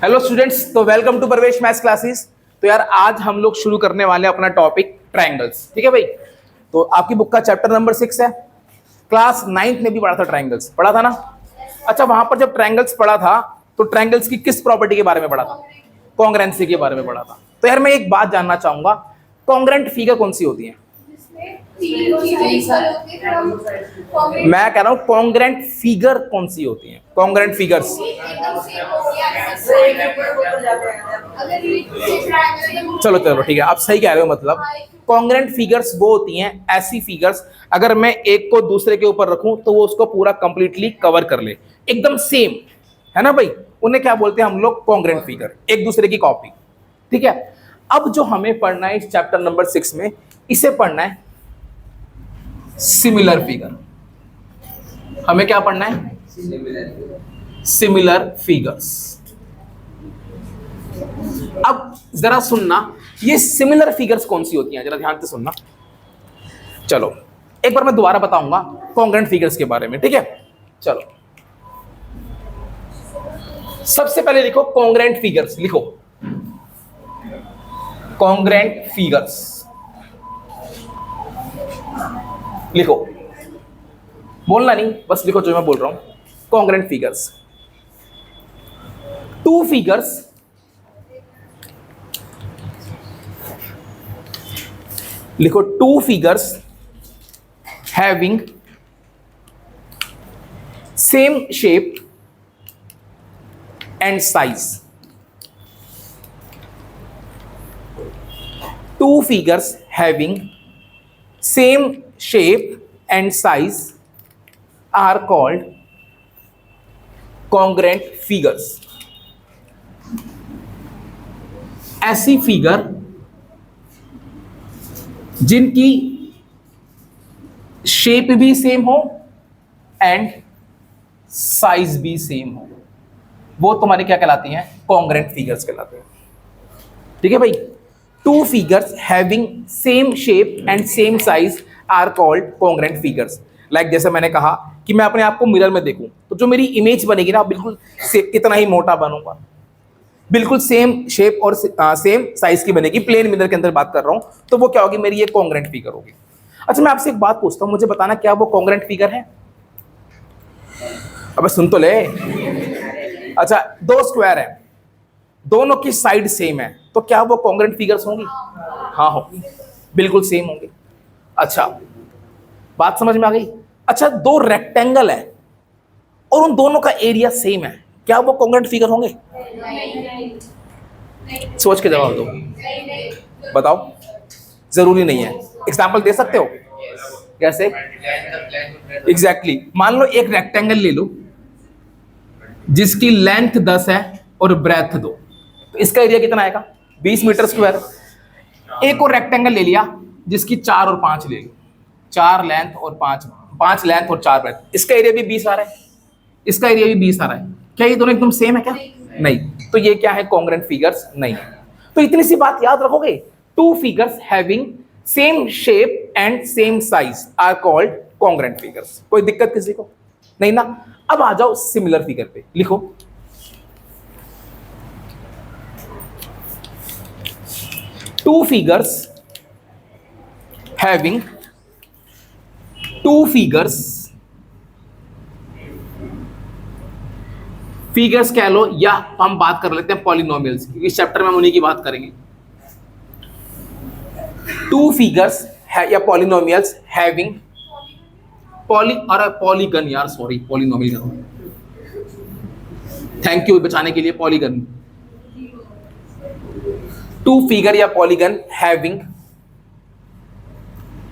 Hello students, तो welcome to प्रवेश maths classes. तो यार आज हम लोग शुरू करने वाले हैं अपना टॉपिक ट्रायंगल्स। ठीक है भाई, तो आपकी बुक का चैप्टर नंबर 6 है। क्लास 9th में भी पढ़ा था, ट्रायंगल्स पढ़ा था ना। अच्छा, वहां पर जब ट्रायंगल्स पढ़ा था तो ट्रायंगल्स की किस प्रॉपर्टी के बारे में पढ़ा था? कॉन्ग्रुएंसी के बारे में पढ़ा था। तो यार मैं एक बात जानना चाहूंगा, कॉन्ग्रुएंट फिगर कौन सी होती है? मैं कह रहा हूं कॉन्ग्रुएंट फिगर कौन सी होती है? कॉन्ग्रुएंट फिगर्स चलो चलो ठीक है, आप सही कह रहे हो। मतलब कॉन्ग्रुएंट फिगर्स वो होती हैं, ऐसी फिगर्स अगर मैं एक को दूसरे के ऊपर रखूं तो वो उसको पूरा कंप्लीटली कवर कर ले, एकदम सेम, है ना भाई। उन्हें क्या बोलते हैं हम लोग? कॉन्ग्रुएंट फिगर, एक दूसरे की कॉपी। ठीक है, अब जो हमें पढ़ना है इस चैप्टर नंबर 6 में, इसे पढ़ना है सिमिलर फिगर। हमें क्या पढ़ना है? Similar figures. अब जरा सुनना, ये सिमिलर फिगर्स कौन सी होती हैं, जरा ध्यान से सुनना। चलो एक बार मैं दोबारा बताऊंगा कॉन्ग्रुएंट फिगर्स के बारे में, ठीक है। चलो सबसे पहले लिखो कॉन्ग्रुएंट फिगर्स, लिखो कॉन्ग्रुएंट फिगर्स, लिखो, बोलना नहीं, बस लिखो जो मैं बोल रहा हूं। कॉन्ग्रुएंट फिगर्स, टू फिगर्स लिखो, to figures having same shape and size. To figures having same shape and size are called congruent figures। ऐसी फिगर जिनकी शेप भी सेम हो एंड साइज भी सेम हो, वो तुम्हारी क्या कहलाती हैं? कॉन्ग्रुएंट फिगर्स कहलाते हैं। ठीक है भाई, two figures having same shape and same size are called congruent figures. Like जैसे मैंने कहा कि मैं अपने आप को मिरर में देखूं तो जो मेरी इमेज बनेगी ना, बिल्कुल कितना ही मोटा बनूंगा, बिल्कुल सेम शेप और सेम साइज की बनेगी। प्लेन मिरर के अंदर बात कर रहा हूं, तो वो क्या होगी? मेरी ये कॉन्ग्रुएंट फिगर होगी। अच्छा, मैं आपसे एक बात पूछता हूं, मुझे बताना क्या वो कॉन्ग्रुएंट फिगर है? अबे सुन तो ले। अच्छा, दो स्क्वायर है, दोनों की साइड सेम है, तो क्या वो कॉन्ग्रुएंट फिगर्स होंगी? हाँ होंगी, बिल्कुल सेम होंगी। अच्छा, बात समझ में आ गई? अच्छा, दो रेक्टेंगल है और उन दोनों का एरिया सेम है, क्या वो कॉन्ग्रुएंट फिगर होंगे? सोच के जवाब दो, बताओ। जरूरी नहीं है, एग्जांपल दे सकते हो? कैसे? एग्जैक्टली, मान लो एक रेक्टेंगल ले लो जिसकी लेंथ 10 है और ब्रेथ 2, तो इसका एरिया कितना आएगा? 20 मीटर स्क्वायर। एक और रेक्टेंगल ले लिया जिसकी 4 और 5 ले ली, 4 लेंथ और 5 लेंथ और 4 ब्रेथ, इसका एरिया भी 20 आ रहा है, इसका एरिया भी 20 आ रहा है। क्या ये दोनों एकदम सेम है क्या? नहीं। तो ये क्या है? कॉन्ग्रुएंट फिगर्स नहीं है। तो इतनी सी बात याद रखोगे, two figures having same shape and same size are called congruent figures. कोई दिक्कत किसी को? नहीं ना। अब आ जाओ सिमिलर फिगर पे, लिखो to figures having two figures, figures कह लो या हम बात कर लेते हैं पॉलिनोमियल्स, क्योंकि इस चैप्टर में हम उन्हीं की बात करेंगे। टू फिगर्स है या पॉलिनोमियल्स हैविंग पॉलीगन, यार सॉरी, पॉलिनोमियल करो, थैंक यू बचाने के लिए। पॉलीगन, टू फिगर या polygon having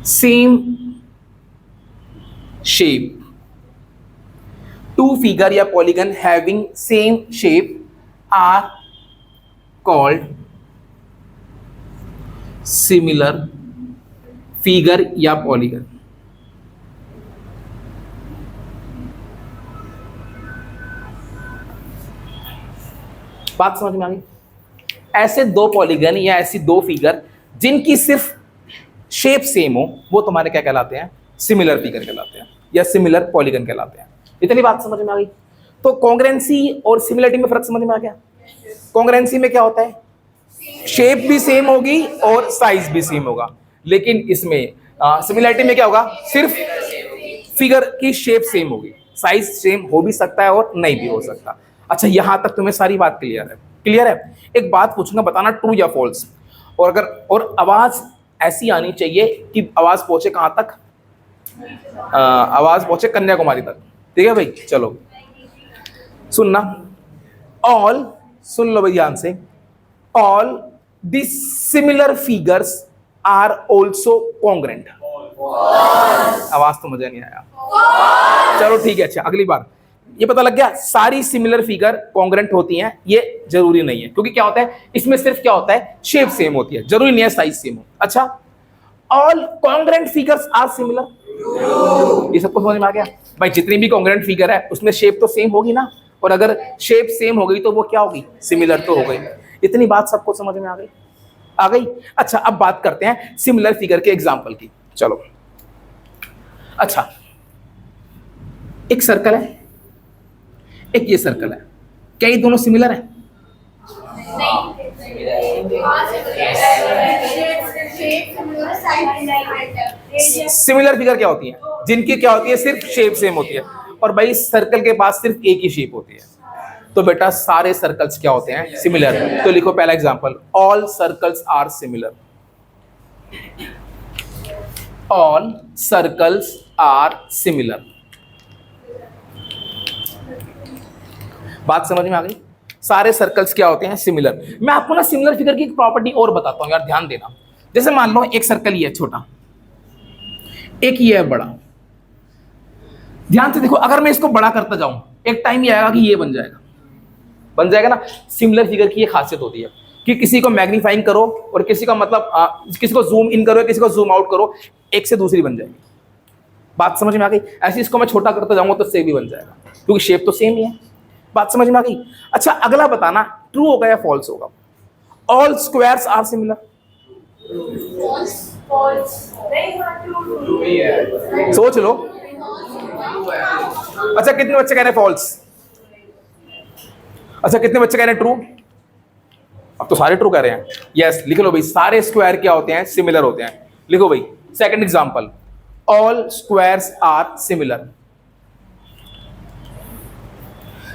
same shape, two figure या polygon having same shape are called similar figure या पॉलीगन। बात समझ में आ गई? ऐसे दो पॉलीगन या ऐसी दो फिगर जिनकी सिर्फ शेप सेम हो, वो तुम्हारे क्या कहलाते हैं? सिमिलर फिगर कहलाते हैं या सिमिलर पॉलीगन कहलाते हैं। इतनी बात समझ में आ गई? तो कॉन्ग्रेंसी और सिमिलरिटी में फर्क समझ में आ गया। कॉन्ग्रेंसी में क्या होता है, शेप भी सेम होगी और साइज भी सेम होगा, लेकिन इसमें सिमिलरिटी में क्या होगा, सिर्फ फिगर की शेप सेम होगी, साइज सेम हो भी सकता है और नहीं भी हो सकता। अच्छा, यहां तक तुम्हें सारी बात क्लियर है? क्लियर है। एक बात पूछूंगा, बताना ट्रू या फॉल्स, और अगर और आवाज ऐसी आनी चाहिए कि आवाज पहुंचे कहां तक, आवाज पहुंचे कन्याकुमारी तक। ठीक है भाई, चलो सुनना। ऑल, सुन लो भाई ध्यान से, all the similar figures are also congruent. आवाज तो मुझे नहीं आया, चलो ठीक है। अच्छा, अगली बार ये पता लग गया, सारी सिमिलर फिगर कॉन्ग्रेंट होती हैं, ये जरूरी नहीं है, क्योंकि क्या होता है इसमें, सिर्फ क्या होता है, शेप सेम होती है, जरूरी नहीं है साइज सेम हो। अच्छा, all congruent figures are similar, ये सबको समझ में आ गया भाई। जितनी भी कॉन्ग्रेंट फिगर है उसमें शेप तो सेम होगी ना, और अगर शेप सेम हो गई तो वो क्या होगी, सिमिलर तो हो गई। इतनी बात सबको समझ में आ गई, आ गई। अच्छा, अब बात करते हैं सिमिलर फिगर के एग्जांपल की, चलो। अच्छा, एक सर्कल है, एक ये सर्कल है, क्या ये दोनों सिमिलर है? सिमिलर फिगर क्या होती है, जिनकी क्या होती है, सिर्फ शेप सेम होती है, और भाई सर्कल के पास सिर्फ एक ही शेप होती है। तो बेटा सारे सर्कल्स क्या होते हैं, सिमिलर। तो लिखो पहला example, all circles are similar. All circles are similar. बात समझ में आ गई? सारे सर्कल्स क्या होते हैं, सिमिलर। मैं आपको ना सिमिलर फिगर की एक प्रॉपर्टी और बताता हूं यार, ध्यान देना। जैसे मान लो एक सर्कल ये है छोटा, एक ये है बड़ा। ध्यान से देखो, अगर मैं इसको बड़ा करता जाऊं, एक टाइम ये आएगा कि ये बन जाएगा, बन जाएगा ना। सिमिलर फिगर की ये खासियत होती है कि किसी को मैग्नीफाइंग करो और किसी का मतलब किसी को जूम इन करो, किसी को जूम आउट करो, एक से दूसरी बन जाएगी। बात समझ में आ गई? ऐसे इसको मैं छोटा करता जाऊंगा तो सेम भी बन जाएगा, क्योंकि शेप तो सेम ही है। बात समझ में आ गई? अच्छा, अगला बताना ट्रू होगा या फॉल्स होगा। All squares are similar. सोच लो। अच्छा, कितने बच्चे कह रहे हैं फॉल्स? अच्छा, कितने बच्चे कह रहे हैं ट्रू? अब तो सारे ट्रू कह रहे हैं। यस, लिख लो भाई, सारे स्क्वायर क्या होते हैं, सिमिलर होते हैं। लिखो भाई second example, all squares are similar.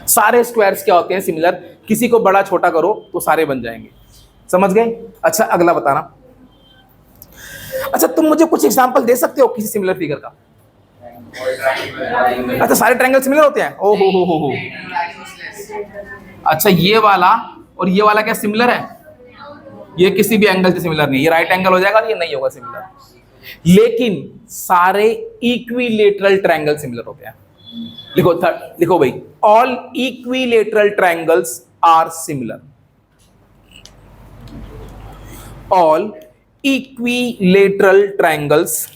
सारे स्क्वायर्स क्या होते हैं, सिमिलर। किसी को बड़ा छोटा करो तो सारे बन जाएंगे, समझ गए? अच्छा, अगला बताना। अच्छा, तुम मुझे कुछ एग्जांपल दे सकते हो किसी सिमिलर फिगर का? अच्छा, सारे ट्रायंगल सिमिलर होते हैं। ओ हो। अच्छा, ये वाला और ये वाला क्या सिमिलर है? ये किसी भी एंगल से सिमिलर नहीं, ये राइट एंगल हो जाएगा, ये नहीं होगा सिमिलर। लेकिन सारे इक्विलेटरल ट्रायंगल सिमिलर होते हैं। लिखो थर्ड, लिखो भाई, all equilateral triangles are similar. All equilateral triangles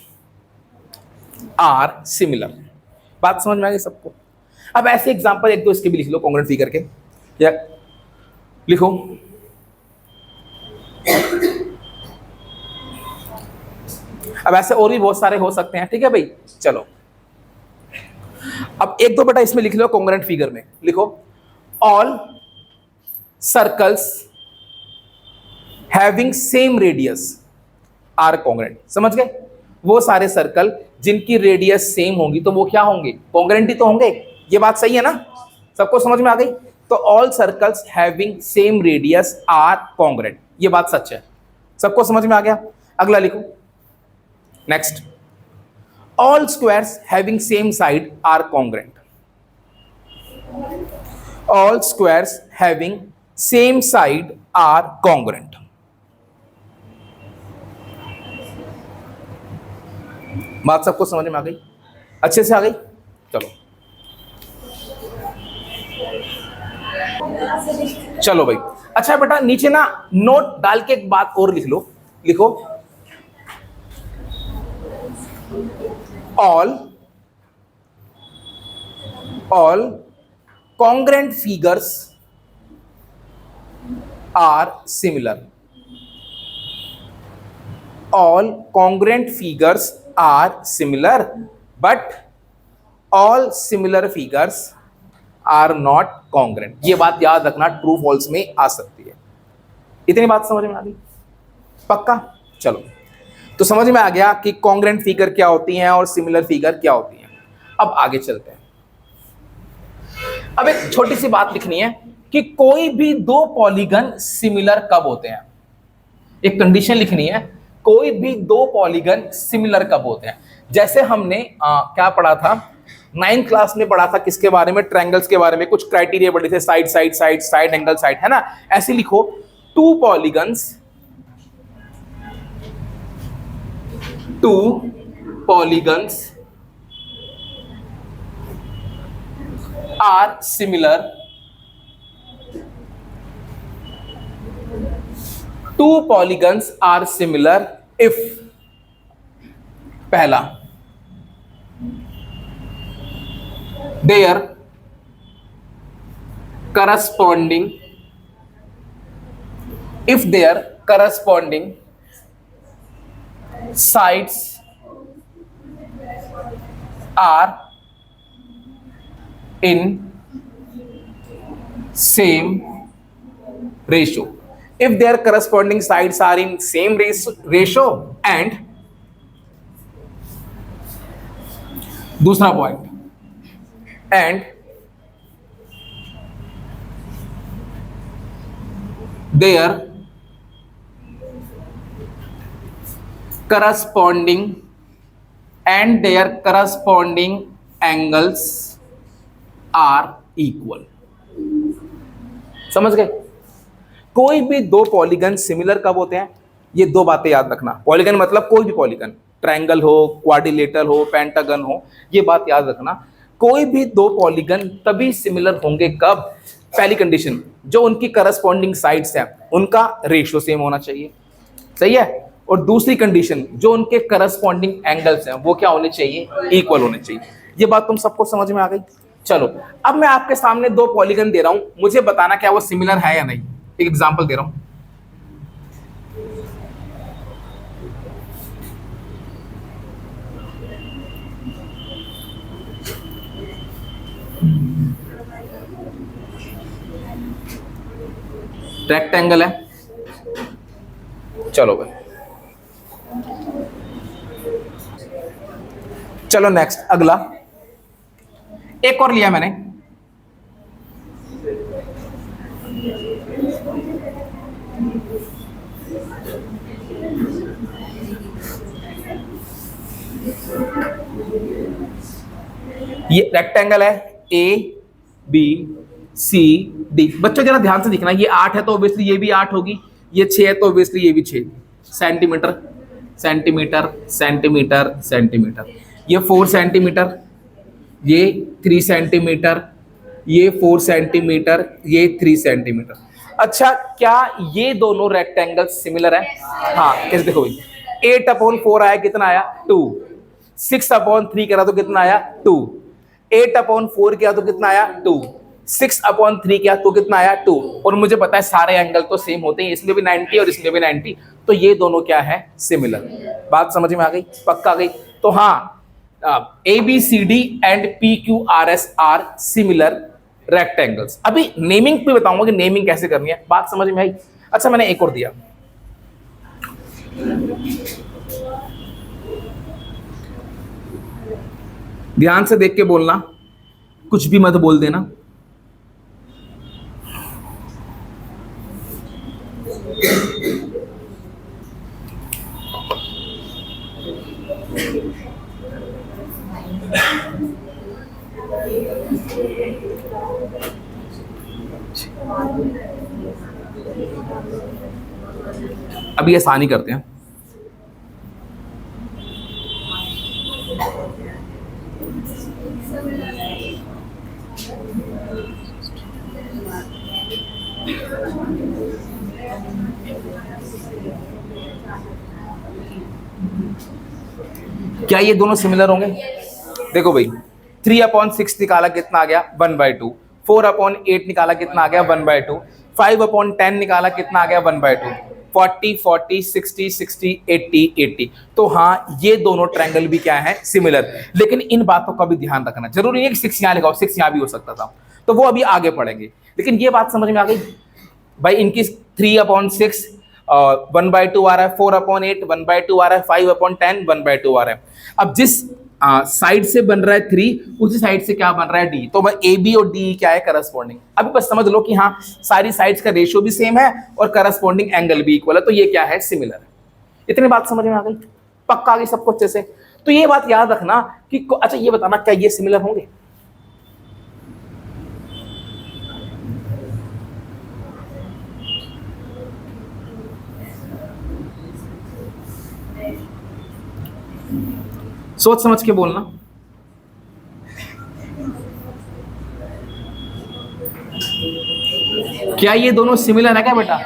are similar. बात समझ में आ गई सबको? अब ऐसे एग्जांपल एक दो इसके भी लिख लो, कॉन्ग्रेंट फिगर के, या लिखो। अब ऐसे और भी बहुत सारे हो सकते हैं, ठीक है भाई। चलो, अब एक दो बेटा इसमें लिख लो, कॉन्ग्रेंट फिगर में लिखो, all circles having same radius are congruent. समझ गए? वो सारे सर्कल जिनकी रेडियस सेम होंगी तो वो क्या होंगे, कॉन्ग्रेंट ही तो होंगे। ये बात सही है ना? सबको समझ में आ गई? तो all circles having same radius are congruent, ये बात सच है। सबको समझ में आ गया? अगला लिखो, next, all squares having same side are congruent. All squares having same side are congruent. बात सबको समझ में आ गई? अच्छे से आ गई? चलो चलो भाई। अच्छा बेटा, नीचे ना नोट डाल के एक बात और लिख लो, लिखो, all congruent figures are similar. All congruent figures are similar, but all similar figures are not congruent. ये बात याद रखना, ट्रू फॉल्स में आ सकती है। इतनी बात समझ में आ गई? पक्का? चलो, तो समझ में आ गया कि कॉन्ग्रेंट फिगर क्या होती हैं और सिमिलर फिगर क्या होती हैं। अब आगे चलते हैं। अब एक छोटी सी बात लिखनी है कि कोई भी दो पॉलीगन सिमिलर कब होते हैं। एक कंडीशन लिखनी है, कोई भी दो पॉलीगन सिमिलर कब होते हैं। जैसे हमने क्या पढ़ा था, 9th क्लास में पढ़ा था, किसके बारे में? ट्रायंगल्स के बारे में। कुछ क्राइटेरिया पढ़े थे, side side side side angle side, है ना? ऐसे लिखो, to polygons are similar. Two polygons are similar if पहला their corresponding sides are in same ratio. If their corresponding sides are in same ratio and दूसरा point, and their corresponding angles are equal. समझ गए? कोई भी दो polygon similar कब होते हैं, ये दो बातें याद रखना। पॉलीगन मतलब कोई भी पॉलीगन, ट्रायंगल हो, क्वाड्रिलेटरल हो, पेंटागन हो, ये बात याद रखना। कोई भी दो पॉलीगन तभी सिमिलर होंगे कब? पहली कंडीशन, जो उनकी करस्पॉन्डिंग साइड्स हैं उनका रेशियो सेम होना चाहिए, सही है। और दूसरी कंडीशन, जो उनके करस्पॉन्डिंग एंगल्स हैं वो क्या होने चाहिए? इक्वल होने चाहिए। ये बात तुम सबको समझ में आ गई? चलो, अब मैं आपके सामने दो पॉलीगन दे रहा हूं, मुझे बताना क्या वो सिमिलर है या नहीं। एक एग्जांपल दे रहा हूं, रेक्टेंगल है। चलो भाई, चलो नेक्स्ट, अगला एक और लिया मैंने, ये रेक्टेंगल है ए बी सी डी। बच्चों जरा ध्यान से दिखना, ये 8 है तो ऑब्वियसली ये भी 8 होगी, ये 6 है तो ऑब्वियसली ये भी 6 सेंटीमीटर सेंटीमीटर सेंटीमीटर सेंटीमीटर, ये 4 सेंटीमीटर, ये 3 सेंटीमीटर, ये 4 सेंटीमीटर, ये 3 सेंटीमीटर। अच्छा, क्या ये दोनों रेक्टेंगल सिमिलर है? हाँ, कैसे देखो भाई, 8/4 आया, कितना आया? 2। 6/3 करा तो कितना आया? 2। 8/4 किया तो कितना आया? 2। 6/3 किया तो कितना आया? 2। और मुझे पता है सारे एंगल तो सेम होते हैं, इसमें भी 90 और इसमें भी 90, तो ये दोनों क्या है? सिमिलर। बात समझ में आ गई? पक्का आ गई? तो हाँ, ABCD and PQRS are similar rectangles. अभी नेमिंग पे बताऊंगा कि नेमिंग कैसे करनी है। बात समझ में आई? अच्छा, मैंने एक और दिया, ध्यान से देख के बोलना, कुछ भी मत बोल देना। अभी आसानी करते हैं। क्या ये दोनों सिमिलर होंगे? देखो भाई, 3/6 निकाला कितना आ गया? 1/2। 4/8 निकाला कितना आ गया? 1/2। 5/10 निकाला कितना आ गया? 1/2। 40 40 60 60 80 80। तो हाँ, ये दोनों ट्रायंगल भी क्या है? सिमिलर। लेकिन इन बातों का भी ध्यान रखना, जरूरी नहीं है कि 6 यहाँ लिखाओ, 6 यहाँ भी हो सकता था। तो वो अभी आगे पढ़ेंगे। लेकिन ये बात समझ में आ गई भाई, इनकी 3/6 1/2 आ रहा है, 4/8 1/2 आ रहा है, 5/10 1/2 आ रहा है। अब जिस साइड से बन रहा है 3, उसी साइड से क्या बन रहा है d, तो भाई ए बी और डी क्या है करस्पॉन्डिंग। अभी बस समझ लो कि हाँ सारी साइड्स का रेशियो भी सेम है और करस्पॉन्डिंग एंगल भी इक्वल है, तो ये क्या है सिमिलर है। इतनी बात समझ में आ गई, पक्का आ गई सबको अच्छे से। तो ये बात याद रखना कि अच्छा ये बताना क्या ये सिमिलर होंगे। सोच समझ के बोलना। क्या ये दोनों सिमिलर है क्या बेटा?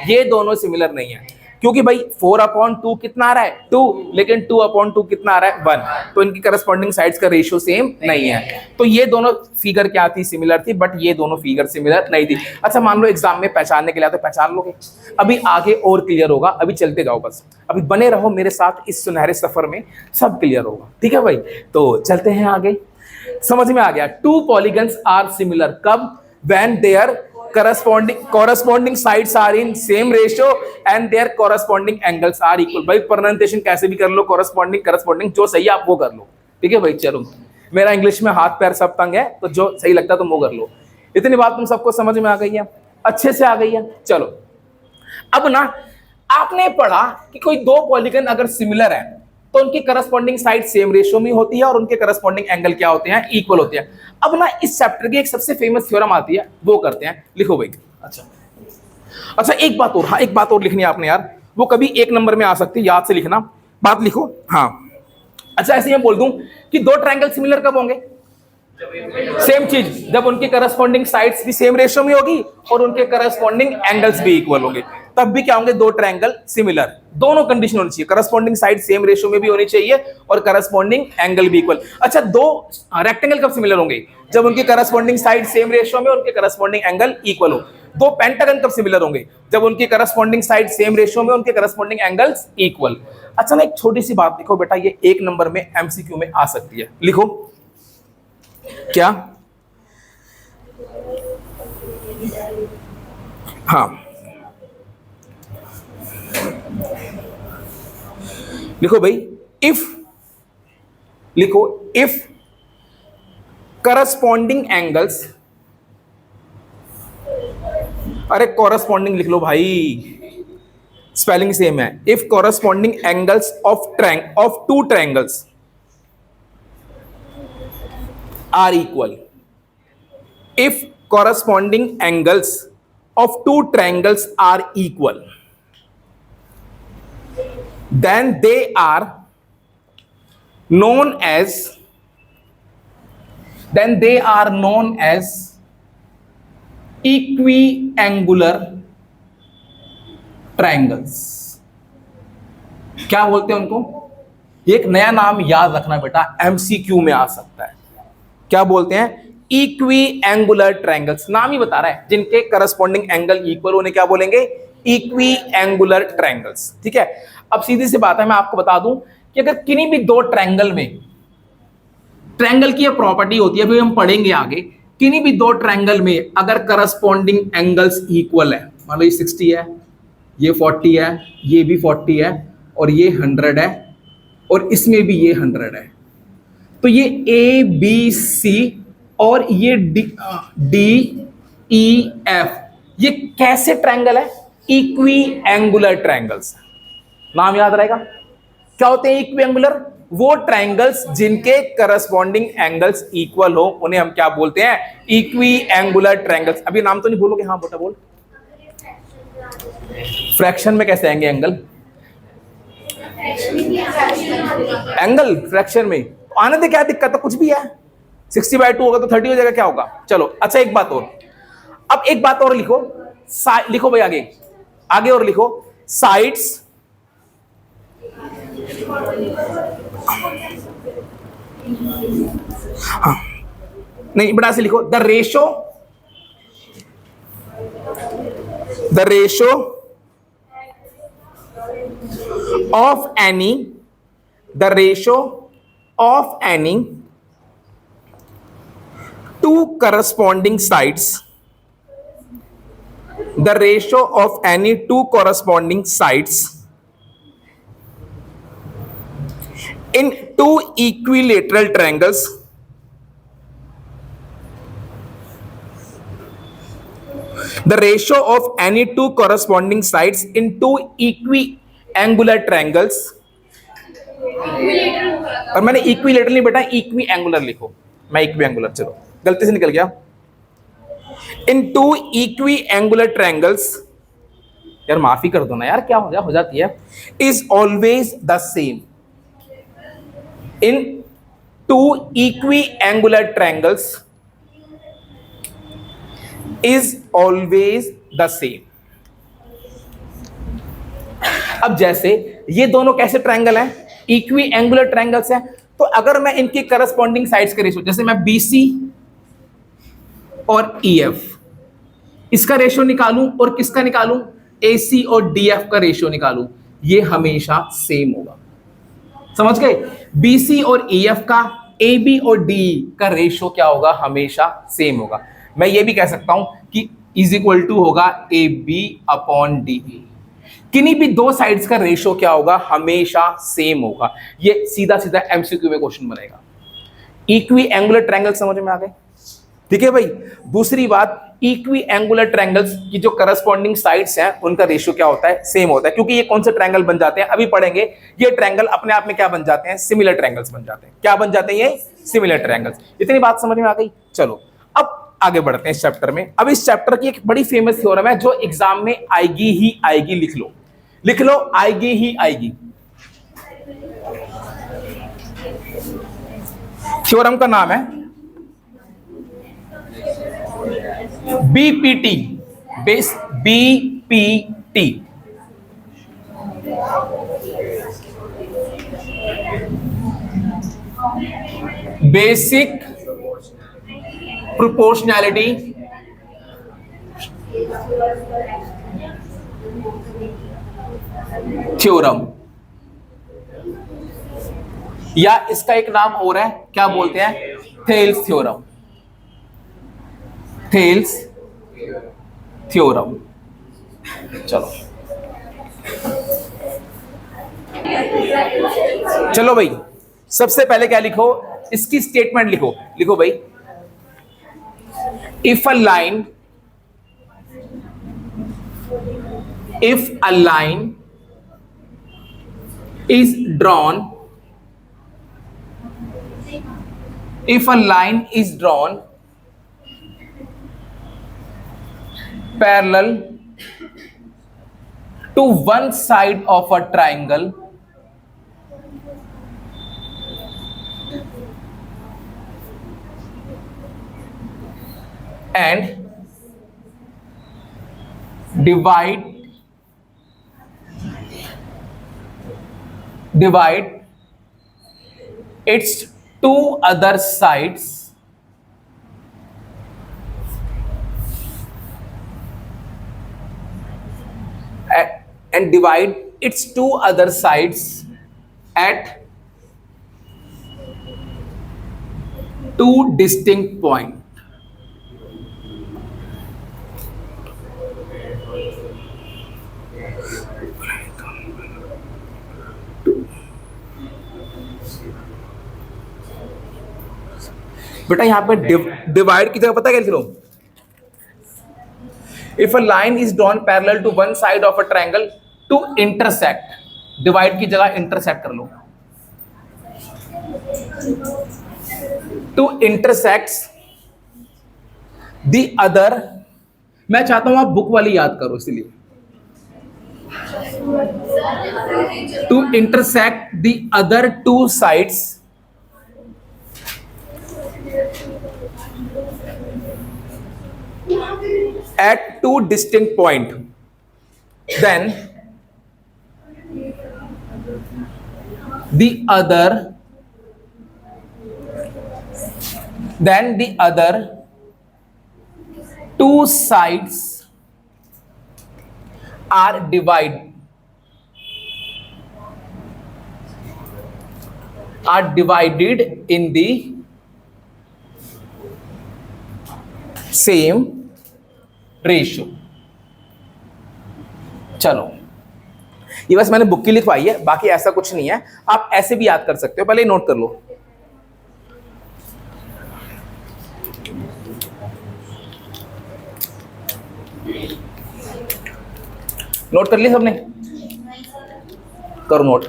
ये दोनों सिमिलर नहीं है, क्योंकि भाई 4/2 कितना आ रहा है 2, लेकिन 2/2 कितना आ रहा है 1, तो इनकी करस्पॉन्डिंग साइड्स का रेशियो सेम नहीं है। तो ये दोनों फिगर क्या थी सिमिलर थी, बट ये दोनों फिगर सिमिलर नहीं थी। अच्छा मान लो एग्जाम में पहचानने के लिए तो पहचान लोगे, अभी आगे और क्लियर होगा, अभी चलते जाओ बस, अभी बने रहो मेरे साथ इस सुनहरे सफर में, सब क्लियर होगा। ठीक है भाई, तो चलते हैं आगे। समझ में आ गया, 2 पॉलीगन्स आर सिमिलर कब? When there corresponding sides are in same ratio and their corresponding angles are equal। भाई प्रोनाउंसिएशन कैसे भी कर लो, corresponding जो सही है आप वो कर लो। ठीक है भाई, चलो मेरा इंग्लिश में हाथ पैर सब तंग है, तो जो सही लगता है तुम वो कर लो। इतनी बात तुम सबको समझ में आ गई है, अच्छे से आ गई है। चलो अब ना आपने पढ़ा कि कोई 2 पॉलीगन अगर सिमिलर है तो उनकी करस्पॉन्डिंग साइड सेम रेशियो में होती है और उनके करस्पॉन्डिंग एंगल क्या होते हैं? इक्वल होते हैं। अब ना इस चैप्टर की एक सबसे फेमस थ्योरम आती है, वो करते हैं, लिखो भाई। अच्छा एक बात और, हाँ एक बात और लिखनी है आपने यार, वो कभी 1 नंबर में आ सकती है, याद से लिखना, बात लिखो। हाँ अच्छा ऐसे मैं बोल दूं कि 2 ट्रायंगल सिमिलर कब होंगे? सेम चीज, जब उनकी करस्पॉन्डिंग साइड्स भी सेम रेशियो में होगी और उनके करस्पॉन्डिंग एंगल्स भी इक्वल होंगे, तब भी क्या होंगे? 2 ट्रायंगल सिमिलर। दोनों कंडीशन होनी चाहिए, करस्पॉन्डिंग साइड सेम रेशियो में भी होनी चाहिए और करस्पॉन्डिंग एंगल भी इक्वल। अच्छा 2 रेक्टेंगल कब सिमिलर होंगे? जब उनकी करस्पॉन्डिंग साइड सेम रेशियो में और उनके करस्पॉन्डिंग एंगल इक्वल हो। 2 पेंटागन कब सिमिलर होंगे? जब उनकी करस्पॉन्डिंग साइड सेम रेशियो में उनके करस्पॉन्डिंग एंगल्स इक्वल। अच्छा ना एक छोटी सी बात लिखो बेटा, ये 1 नंबर में एमसीक्यू में आ सकती है, लिखो क्या? हाँ लिखो भाई, इफ करस्पॉन्डिंग एंगल्स, अरे कॉरस्पॉन्डिंग लिख लो भाई, स्पेलिंग सेम है। If corresponding angles of 2 triangles are equal, if corresponding angles of 2 triangles are equal, then they are known as equiangular triangles। क्या बोलते हैं उनको? एक नया नाम याद रखना बेटा, एमसीक्यू में आ सकता है। क्या बोलते हैं? इक्विएंगुलर ट्रायंगल्स, नाम ही बता रहा है, जिनके करस्पॉन्डिंग एंगल इक्वल होने क्या बोलेंगे? इक्विएंगुलर ट्रायंगल्स। ठीक है, अब सीधी सी बात है, मैं आपको बता दूं कि अगर किन्हीं भी 2 ट्रायंगल में, ट्रायंगल की प्रॉपर्टी होती है, अभी हम पढ़ेंगे आगे, किन्हीं भी 2 ट्रायंगल में अगर करस्पॉन्डिंग एंगल्स इक्वल है, मान लो ये 60 है, ये 40 है, ये भी 40 है और ये 100 है और इसमें भी ये 100 है, तो ये ए बी सी और ये डी ई एफ, ये कैसे ट्रायंगल है? इक्विएंगुलर ट्रायंगल्स। नाम याद रहेगा, क्या होते हैं इक्विएंगुलर? वो ट्रायंगल्स जिनके करस्पॉन्डिंग एंगल्स इक्वल हो, उन्हें हम क्या बोलते हैं? इक्विएंगुलर ट्रायंगल्स। अभी नाम तो नहीं बोलोगे? हाँ बेटा बोल। फ्रैक्शन में कैसे आएंगे एंगल? एंगल फ्रैक्शन में आने दे, क्या दिक्कत है? कुछ भी है, 60/2 होगा तो 30 हो जाएगा, क्या होगा? चलो अच्छा एक बात और, अब एक बात और लिखो, लिखो भाई आगे और लिखो, साइड्स हाँ नहीं बड़ा से लिखो, the ratio of any, the ratio of any two corresponding sides, the ratio of any two corresponding sides in two equilateral triangles the ratio of any two corresponding sides in two equiangular triangles, और मैंने equilateral नहीं बेटा equi angular लिखो, मैं equi angular, चलो गलती से निकल गया, इन टू इक्वी एंगुलर ट्रायंगल्स, यार माफी कर दो ना यार, क्या हो जाती है, is always the same, in two equiangular triangles is always the same. अब जैसे ये दोनों कैसे ट्रायंगल हैं, इक्वी एंगुलर ट्रायंगल्स हैं, तो अगर मैं इनकी करस्पॉन्डिंग साइड्स का रेशियो, जैसे मैं BC और EF इसका रेशियो निकालूं और किसका निकालूं, AC और DF का रेशियो निकालूं, ये हमेशा सेम होगा। समझ गए, BC और EF का, AB और DE का रेशियो क्या होगा, हमेशा सेम होगा। मैं ये भी कह सकता हूं कि इज इक्वल टू होगा AB अपॉन DE, किन्हीं भी दो साइड्स का रेशियो क्या होगा, हमेशा सेम होगा। ये सीधा सीधा MCQ में क्वेश्चन बनेगा। इक्वी एंगुलर ट्रायंगल समझ में आ गए, ठीक है भाई। दूसरी बात, इक्वी एंगुलर ट्रायंगल्स की जो करस्पॉन्डिंग साइड्स हैं उनका रेशियो क्या होता है, सेम होता है, क्योंकि ये कौन से ट्रायंगल बन जाते हैं अभी पढ़ेंगे। ये ट्रायंगल अपने आप में क्या बन जाते हैं, सिमिलर ट्रायंगल्स बन जाते हैं। क्या बन जाते हैं ये, सिमिलर ट्रायंगल्स। इतनी बात समझ में आ गई, चलो अब आगे बढ़ते हैं इस चैप्टर में। अब इस चैप्टर की एक बड़ी फेमस थ्योरम है जो एग्जाम में आएगी ही आएगी, लिख लो आएगी ही आएगी। थ्योरम का नाम है BPT, BPT। Basic proportionality theorem, या इसका एक नाम और है, क्या बोलते हैं, थेल्स थ्योरम, थेल्स थ्योरम। चलो भाई, सबसे पहले क्या लिखो, इसकी स्टेटमेंट लिखो भाई, if a line is drawn, if a line is drawn parallel to one side of a triangle and divide its two other sides and divide its two other sides at two distinct points. बेटा यहां पे divide की जगह पता क्या लिख लो, if a line is drawn parallel to one side of a triangle to intersect, divide की जगह इंटरसेक्ट कर लो, टू इंटरसेक्ट्स द अदर, मैं चाहता हूं आप बुक वाली याद करो इसलिए, to intersect the other two sides at two distinct points, then the other two sides are divided in the same ratio. चलो, ये बस मैंने बुक की लिखवाई है, बाकी ऐसा कुछ नहीं है, आप ऐसे भी याद कर सकते हो, पहले नोट कर लो। नोट कर लिया सबने? करो नोट।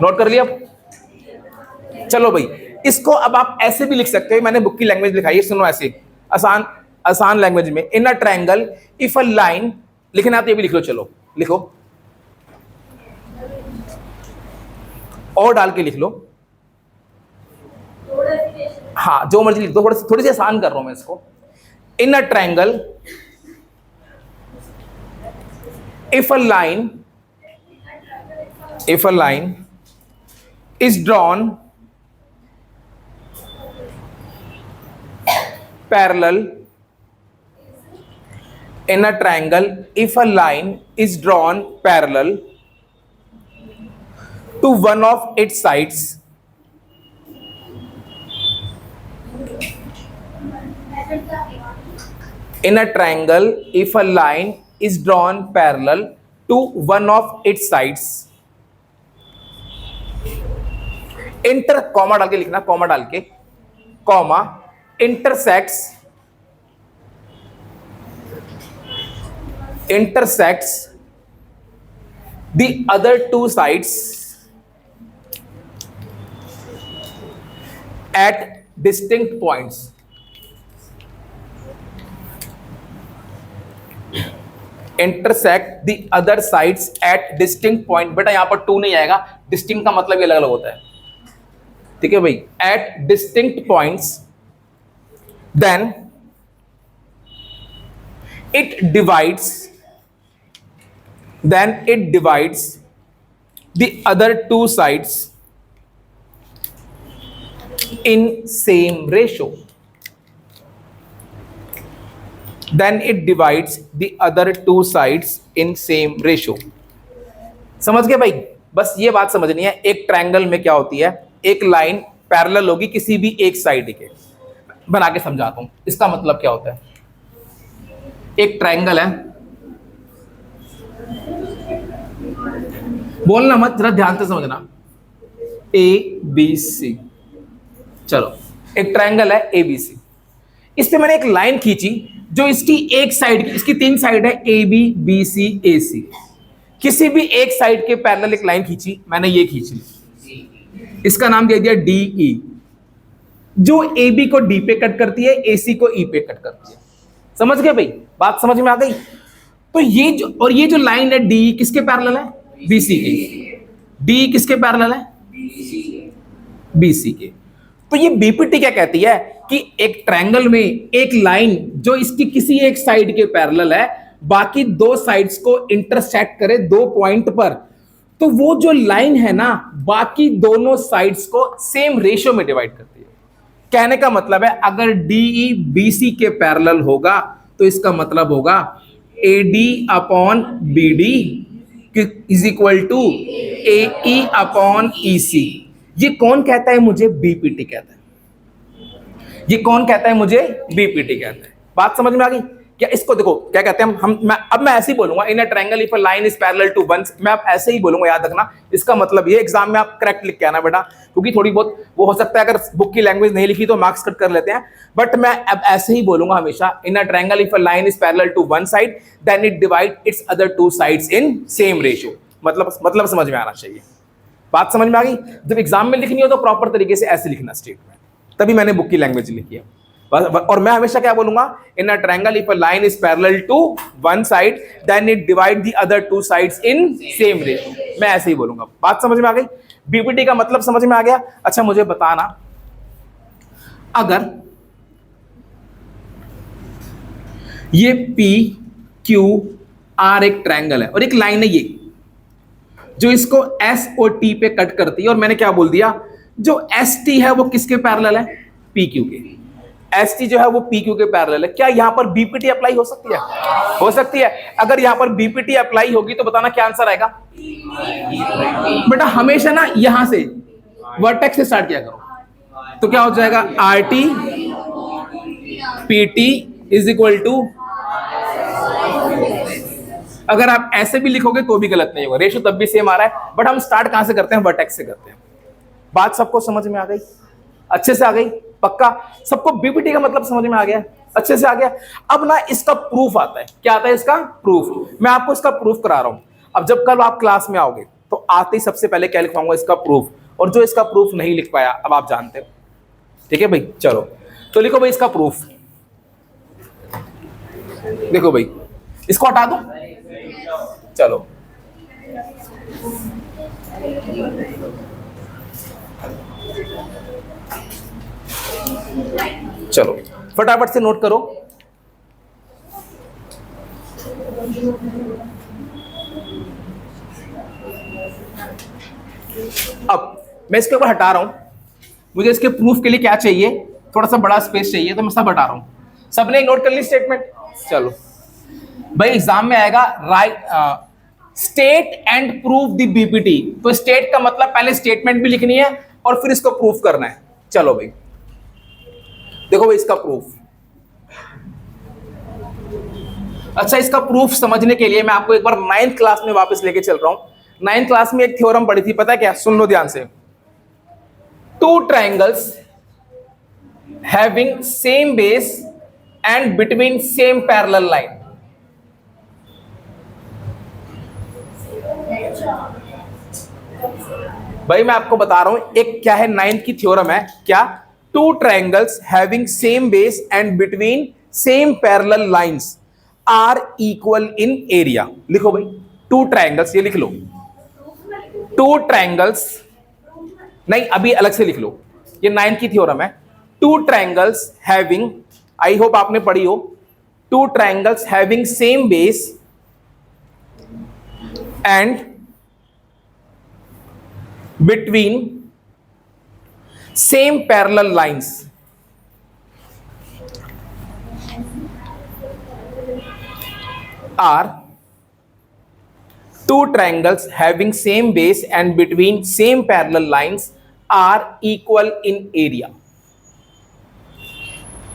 नोट कर लिया? चलो भाई, इसको अब आप ऐसे भी लिख सकते हो, मैंने बुक की लैंग्वेज लिखाई है, सुनो ऐसे आसान आसान लैंग्वेज में। In a triangle if a line, लिखना तो ये भी लिख लो, चलो लिखो और डाल के लिख लो, हाँ जो मर्जी लिख दो, थोड़ी सी आसान कर रहा हूं मैं इसको। In a triangle if a line is drawn parallel in a triangle if a line is drawn parallel to one of its sides in a triangle if a line is drawn parallel to one of its sides inter, comma डाल के लिखना, comma डाल के, comma intersects the other two sides at distinct points। intersect the other sides at distinct point। बेटा यहां पर to नहीं आएगा, डिस्टिंक्ट का मतलब ये अलग अलग होता है, ठीक है भाई। At distinct points then it divides the other two sides in same ratio. Then it divides the other two sides in same ratio. समझ गए भाई? बस ये बात समझनी है, एक ट्रायंगल में क्या होती है, एक लाइन पैरेलल होगी किसी भी एक साइड के। बना के समझाता हूं इसका मतलब क्या होता है। एक ट्रायंगल है, बोलना मत, जरा ध्यान से समझना, ए बी सी। चलो, एक ट्रायंगल है ए बी सी, इस पे मैंने एक लाइन खींची जो इसकी एक साइड, इसकी तीन साइड है, ए बी बी सी ए सी। किसी भी एक साइड के पैरेलल एक लाइन खींची मैंने, ये खींची, इसका नाम दे दिया डी ई, जो ए बी को डी पे कट करती है, ए सी को ई पे कट करती है। समझ गए भाई? बात समझ में आ गई? तो ये जो, और ये जो लाइन है डी किसके पैरेलल है? बी सी के। डी किसके पैरेलल है? बी सी के। तो ये बीपीटी क्या कहती है कि एक ट्रायंगल में एक लाइन जो इसकी किसी एक साइड के पैरेलल है, बाकी दो साइड्स को इंटरसेक्ट करे दो पॉइंट पर, तो वो जो लाइन है ना, बाकी दोनों साइड्स को सेम रेशियो में डिवाइड करती है। कहने का मतलब है, अगर डीई बीसी के पैरेलल होगा तो इसका मतलब होगा AD upon BD is equal to AE upon EC. ये कौन कहता है मुझे? बीपीटी कहता है। ये कौन कहता है मुझे? बीपीटी कहता है। बात समझ में आ गई क्या? इसको देखो क्या कहते हैं हम, मैं ऐसे ही बोलूंगा, in a triangle if a line is parallel to one, मैं अब ऐसे ही बोलूंगा, याद रखना। इसका मतलब ये, एग्जाम में आप करेक्ट लिख के आना बेटा, क्योंकि थोड़ी बहुत वो हो सकता है, अगर बुक की लैंग्वेज नहीं लिखी तो मार्क्स कट कर लेते हैं, बट मैं अब ऐसे ही बोलूंगा हमेशा, in a triangle if a line is parallel to one side then it divide its other two sides in same ratio. मतलब समझ में आना चाहिए। बात समझ में आ गई? जब एग्जाम में लिखनी हो तो प्रॉपर तरीके से ऐसे लिखना स्टेटमेंट, तभी मैंने बुक की लैंग्वेज लिखी है। और मैं हमेशा क्या बोलूंगा, in a triangle if a line is parallel to one side then it divide the other two sides in same ratio. मैं ऐसे ही बोलूंगा। बात समझ में आ गई? बीपीटी का मतलब समझ में आ गया? अच्छा मुझे बताना, अगर ये पी क्यू आर एक ट्रायंगल है और एक लाइन है ये जो इसको एस और टी पे कट करती है, और मैंने क्या बोल दिया, जो एस टी है वो किसके पैरेलल है? पी क्यू के। एस टी जो है वो पी क्यू के पैरेलल है। क्या यहां पर बीपीटी अप्लाई हो सकती है? हो सकती है। अगर यहां पर बीपीटी अप्लाई होगी तो बताना क्या आंसर आएगा। बेटा हमेशा ना यहां से वर्टेक्स से स्टार्ट किया करो, तो क्या हो जाएगा R T P T is equal to, अगर आप ऐसे भी लिखोगे तो भी गलत नहीं होगा, रेशो तब भी सेम आ रहा है, बट हम स्टार्ट कहां से करते हैं? वर्टेक्स से करते हैं। बात सबको समझ में आ गई? अच्छे से आ गई? पक्का सबको बीपीटी का मतलब समझ में आ गया? अच्छे से आ गया? अब ना इसका प्रूफ आता है। क्या आता है इसका? प्रूफ। मैं आपको इसका प्रूफ करा रहा हूं। अब जब कल आप क्लास में आओगे तो आते ही सबसे पहले क्या लिखवाऊंगा? इसका प्रूफ। और जो इसका प्रूफ नहीं लिख पाया अब आप जानते हो, ठीक है भाई? चलो तो लिखो भाई इसका प्रूफ। देखो भाई इसको हटा दो, चलो चलो फटाफट से नोट करो। अब मैं इसके ऊपर हटा रहा हूं, मुझे इसके प्रूफ के लिए क्या चाहिए? थोड़ा सा बड़ा स्पेस चाहिए, तो मैं सब हटा रहा हूं। सबने नोट कर ली स्टेटमेंट? चलो भाई एग्जाम में आएगा right state and prove the BPT. तो स्टेट का मतलब पहले स्टेटमेंट भी लिखनी है और फिर इसको प्रूफ करना है। चलो भाई देखो भाई इसका प्रूफ। अच्छा इसका प्रूफ समझने के लिए मैं आपको एक बार 9th क्लास में वापस लेके चल रहा हूं। 9th क्लास में एक थ्योरम पढ़ी थी, पता है क्या? सुन लो ध्यान से। To triangles having same base and between same parallel line. भाई मैं आपको बता रहा हूं एक क्या है, 9th की थ्योरम है। क्या? Two triangles having same base and between same parallel lines are equal in area. लिखो भाई टू ट्रायंगल्स, ये लिख लो। टू ट्रायंगल्स नहीं, अभी अलग से लिख लो, ये 9th की थ्योरम है। Two triangles having, I hope आपने पढ़ी हो, two triangles having same base and between same parallel lines are, two triangles having same base and between same parallel lines are equal in area,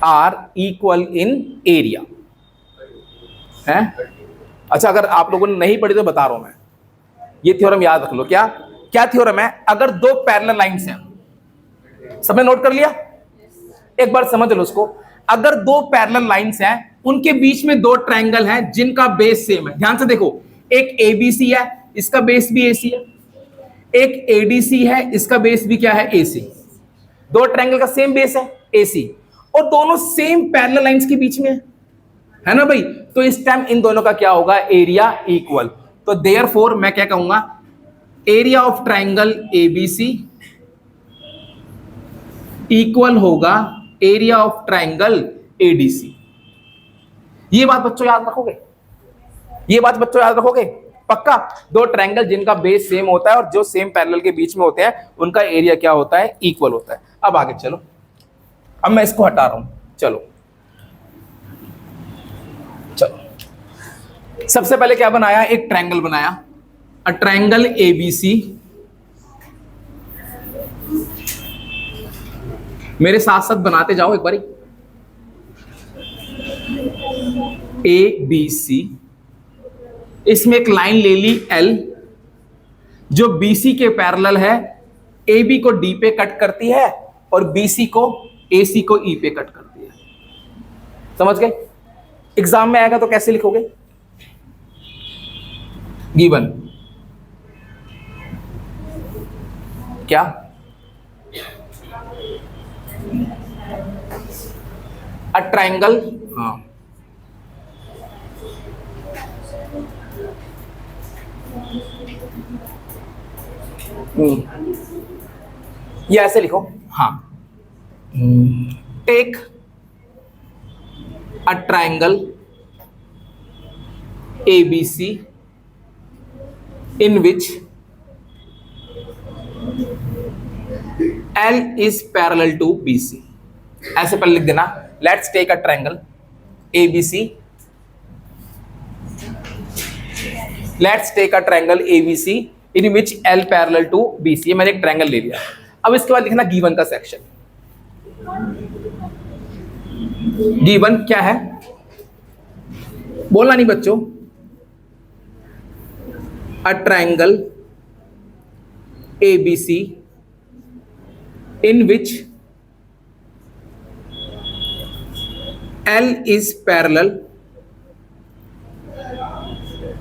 are equal in area है? अच्छा अगर आप लोगों ने नहीं पढ़ी तो बता रहा हूं मैं, ये थ्योरम याद रख लो। क्या क्या थ्योरम है? अगर दो पैरेलल लाइंस हैं, सबने नोट कर लिया? एक बार समझ लो उसको। अगर दो पैरेलल लाइंस हैं, उनके बीच में दो ट्रायंगल हैं जिनका बेस सेम है। ध्यान से देखो, एक एबीसी है, इसका बेस भी एसी है। एक एडीसी है, इसका बेस भी क्या है? एसी। दो ट्रायंगल का सेम बेस है एसी, और दोनों सेम पैरेलल लाइंस के बीच में है ना भाई? तो इस टाइम इन दोनों का क्या होगा? Area equal. तो देयरफॉर मैं क्या कहूंगा? Area of triangle ABC equal होगा एरिया ऑफ ट्रायंगल एडीसी। ये बात बच्चों याद रखोगे? ये बात बच्चों याद रखोगे? पक्का? दो ट्रायंगल जिनका बेस सेम होता है और जो सेम पैरेलल के बीच में होते हैं, उनका एरिया क्या होता है? इक्वल होता है। अब आगे चलो, अब मैं इसको हटा रहा हूं। चलो चलो सबसे पहले क्या बनाया? एक ट्रायंगल बनाया, अ ट्रायंगल एबीसी। मेरे साथ साथ बनाते जाओ एक बारी। ए बी सी, इसमें एक लाइन ले ली एल, जो बीसी के पैरेलल है। ए बी को डी पे कट करती है और बीसी को एसी को ई पे कट करती है। समझ गए? एग्जाम में आएगा तो कैसे लिखोगे? गिवन क्या? अ ट्रायंगल, हाँ ये ऐसे लिखो। हाँ, take a triangle ABC in which L is parallel to BC। ऐसे पहले लिख देना, let's take a triangle ABC, let's take a triangle ABC in which L parallel to BC। ये मैंने एक ट्रायंगल ले लिया। अब इसके बाद लिखना गिवन का सेक्शन। गिवन क्या है, बोलना नहीं बच्चों। अ triangle ABC in which L is parallel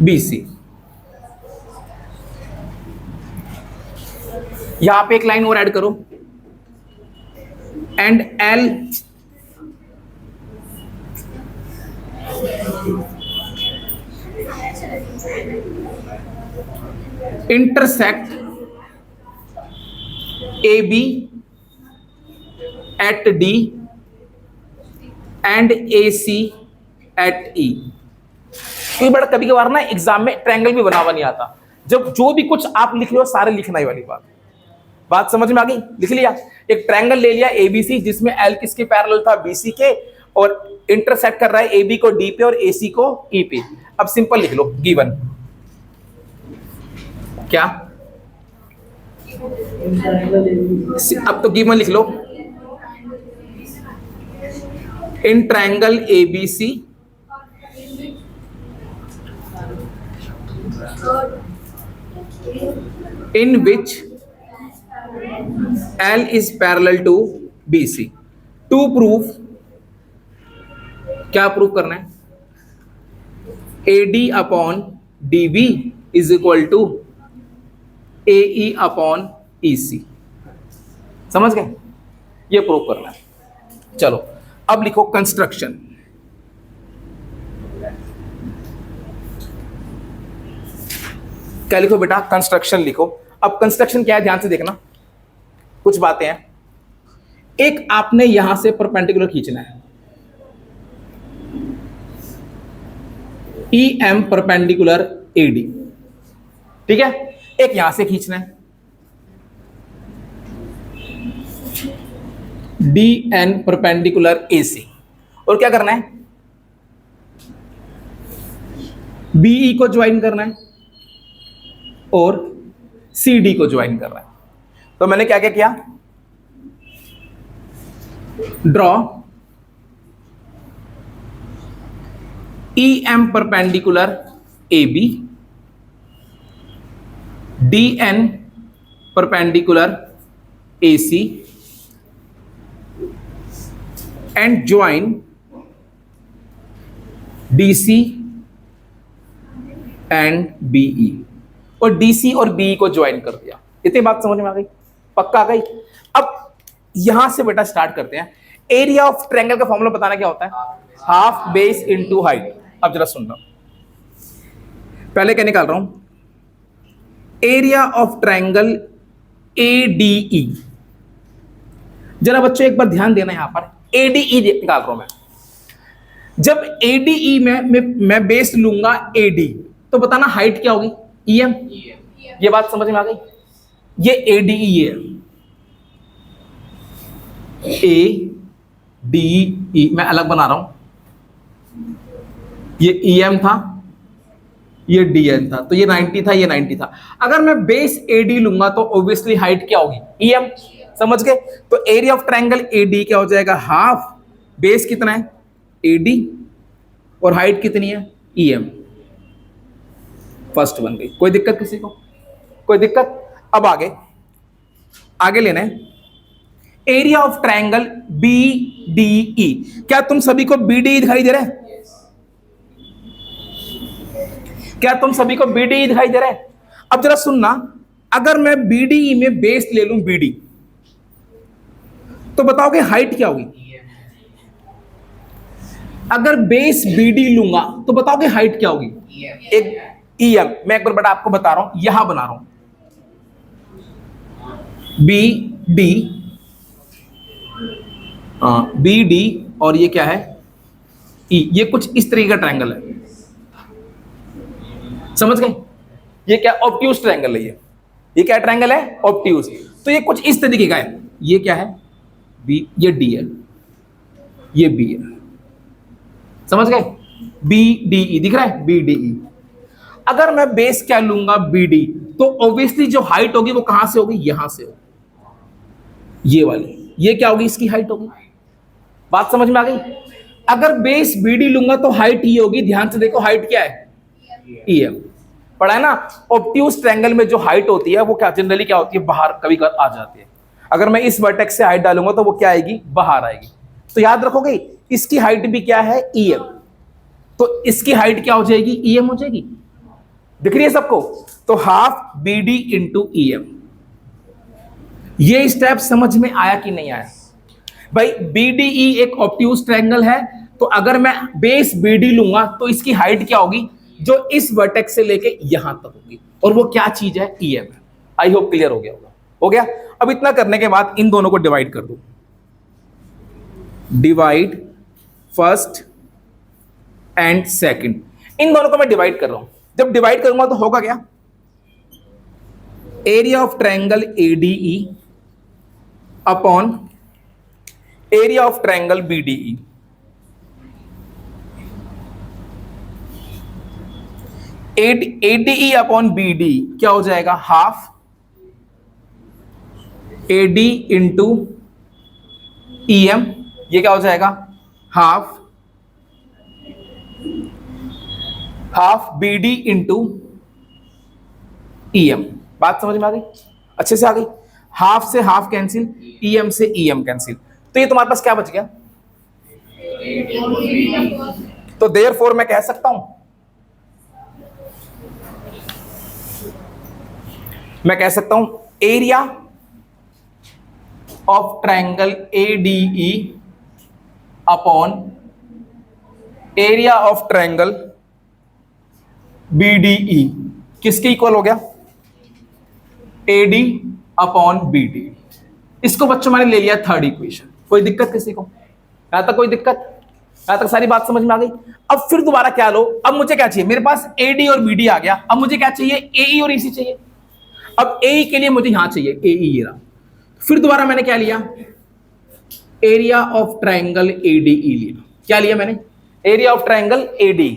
BC। यहां पे एक लाइन और ऐड करो, and L intersect AB at D and AC at E। कोई बड़ा कभी कभार ना एग्जाम में ट्रायंगल भी बना हुआ नहीं आता, जब जो भी कुछ आप लिख लो सारे लिखना ही वाली बात समझ में आ गई। लिख लिया, एक ट्रायंगल ले लिया ABC जिसमें L किसके पैरेलल था, BC के, और इंटरसेक्ट कर रहा है AB को D पे और AC को E पे। अब सिंपल लिख लो गिवन क्या, अब तो गिवन लिख लो, in triangle ABC in which L is parallel to BC। To prove, क्या प्रूव करना है, AD upon DB is equal to AE upon EC। समझ गए, ये प्रूव करना है। चलो अब लिखो कंस्ट्रक्शन। क्या लिखो बेटा, कंस्ट्रक्शन लिखो। अब कंस्ट्रक्शन क्या है ध्यान से देखना, कुछ बातें हैं। एक आपने यहां से परपेंडिकुलर खींचना है, EM परपेंडिकुलर AD, ठीक है। एक यहां से खींचना है DN परपेंडिकुलर AC, और क्या करना है, BE को ज्वाइन करना है और CD को ज्वाइन करना है। तो मैंने क्या क्या किया, draw EM perpendicular AB, DN perpendicular AC and join DC and BE, और DC और BE को ज्वाइन कर दिया। इतनी बात समझ में आ गई, पक्का आ गई। अब यहां से बेटा स्टार्ट करते हैं। एरिया ऑफ ट्रायंगल का फॉर्मूला बताना क्या होता है, हाफ बेस इनटू हाइट। अब जरा सुनना, पहले क्या निकाल रहा हूं, एरिया ऑफ ट्रायंगल ADE। जरा बच्चों एक बार ध्यान देना, यहां पर ADE निकाल रहा हूं मैं। जब ADE में मैं बेस लूंगा AD, तो बताना हाइट क्या होगी, EM। ये बात समझ में आ गई। ये ADE है, ADE मैं अलग बना रहा हूं, ये EM था, ये DN था, तो ये 90 था, ये 90 था। अगर मैं बेस AD लूंगा तो ऑब्वियसली हाइट क्या होगी, EM। समझ गए। तो एरिया ऑफ ट्रायंगल AD क्या हो जाएगा, हाफ बेस कितना है AD और हाइट कितनी है EM। फर्स्ट बन गई, कोई दिक्कत किसी को, कोई दिक्कत। अब आगे लेना है एरिया ऑफ ट्रायंगल BDE। क्या तुम सभी को BDE दिखाई दे रहा है, क्या तुम सभी को BDE दिखाई दे रहा है। अब जरा सुनना, अगर मैं BDE में बेस ले लूं BD, तो बताओगे हाइट क्या होगी। अगर बेस BD लूंगा तो बताओगे हाइट क्या होगी, एक EM। मैं एक बार बड़ा आपको बता रहा हूं, यहां बना रहा हूं BD और ये क्या है E। ये कुछ इस तरीके का ट्रायंगल है, समझ गए। ये क्या ऑब्ट्यूज ट्रायंगल है, ये क्या ट्रायंगल है, ऑब्ट्यूज। तो ये कुछ इस तरीके का है, ये क्या है B, ये D है। ये बी है, समझ गए? बी डी ई दिख रहा है, बी डी ई। अगर मैं बेस क्या लूंगा, बी डी, तो ऑब्वियसली जो हाइट होगी वो कहां से होगी, यहां से होगी, ये वाली, ये क्या होगी, इसकी हाइट होगी। बात समझ में आ गई? अगर बेस बी डी लूंगा तो हाइट ये होगी, ध्यान से देखो हाइट क्या है, ई एम। पढ़ा है ना? ऑब्ट्यूज ट्रायंगल में जो हाइट होती है वो क्या जनरली क्या होती है, बाहर कभी कभी आ जाती है। अगर मैं इस वर्टेक्स से हाइट डालूंगा तो वो क्या आएगी, बाहर आएगी। तो याद रखोगे इसकी हाइट भी क्या है, ई एम, तो इसकी हाइट क्या हो जाएगी, ई एम हो जाएगी। दिख रही है सबको? तो half B D into E M. ये स्टेप समझ में आया कि नहीं आया भाई? बी डी ई एक ऑब्ट्यूज ट्रायंगल है, तो अगर मैं बेस बी डी लूंगा तो इसकी हाइट क्या होगी, जो इस वर्टेक्स से लेके यहां तक होगी, और वो क्या चीज है, ई एम है। आई होप क्लियर हो गया होगा। हो गया? अब इतना करने के बाद इन दोनों को डिवाइड कर दो, डिवाइड फर्स्ट एंड सेकंड, इन दोनों को मैं डिवाइड कर रहा हूं। जब डिवाइड करूंगा तो होगा क्या, area of triangle ADE upon area of triangle BDE. ADE upon BD क्या हो जाएगा, half AD into E M. ये क्या हो जाएगा, half B D into E M. बात समझ में आ गई, अच्छे से आ गई? हाफ से हाफ कैंसिल, ई एम से ई एम कैंसिल, तो ये तुम्हारे पास क्या बच गया, तो देयरफॉर मैं कह सकता हूं, मैं कह सकता हूं area of triangle ADE upon area of triangle BDE किसके इक्वल हो गया, एडी अपॉन बीडी। इसको बच्चों मैंने ले लिया थर्ड इक्वेशन। कोई दिक्कत किसी को? यहां तक कोई दिक्कत? यहां तक सारी बात समझ में आ गई? अब फिर दोबारा क्या लो, अब मुझे क्या चाहिए, मेरे पास एडी और बीडी आ गया, अब मुझे क्या चाहिए, एई और ईसी चाहिए। अब एई के लिए मुझे यहां चाहिए एई, ये रहा। फिर दोबारा मैंने क्या लिया, एरिया ऑफ ट्रायंगल एडीई लिया। क्या लिया मैंने, एरिया ऑफ ट्रायंगल एडी।